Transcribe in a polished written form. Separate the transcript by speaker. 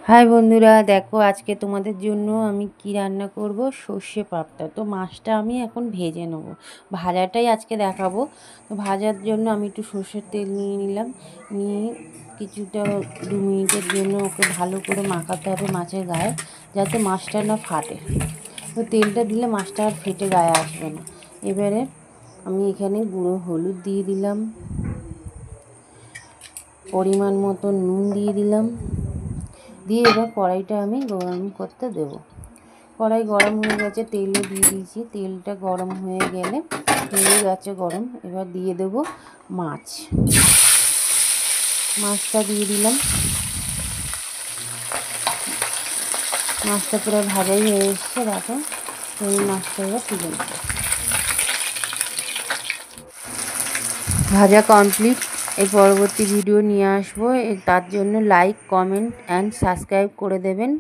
Speaker 1: High বন্ধুরা, দেখো আজকে তোমাদের জন্য আমি কি রান্না করব, সর্ষে পাবদা। তো মাছটা আমি এখন ভেজে নেব, ভাজাটাই আজকে দেখাবো। তো ভাজার জন্য আমি একটু সর্ষের তেল নিয়ে নিলাম, নিয়ে কিছুটা 2 মিনিটের জন্য ওকে ভালো করে মাখাতে হবে মাছের গায়ে, যাতে মাছটা না ফাটে। তো তেলটা দিলে মাছটা আর ফেটে গায়ে আসবে না। এবারে আমি এখানে গুঁড়ো হলুদ দিয়ে দিলাম, পরিমাণ মতো নুন দিয়ে দিলাম, দিয়ে এবার কড়াইটা আমি গরম করতে দেব। কড়াই গরম হয়ে গেছে, তেলও দিয়ে দিয়েছি। তেলটা গরম হয়ে গেলে, হয়ে গেছে গরম, এবার দিয়ে দেব মাছটা দিয়ে দিলাম। মাছটা পুরো ভাজাই হয়ে এসছে, দেখো। এই মাছটা এবার তুলে নেব। ভাজা কমপ্লিট। এই পরবর্তী ভিডিও নিয়ে আসবো, তার জন্য লাইক, কমেন্ট অ্যান্ড সাবস্ক্রাইব করে দেবেন।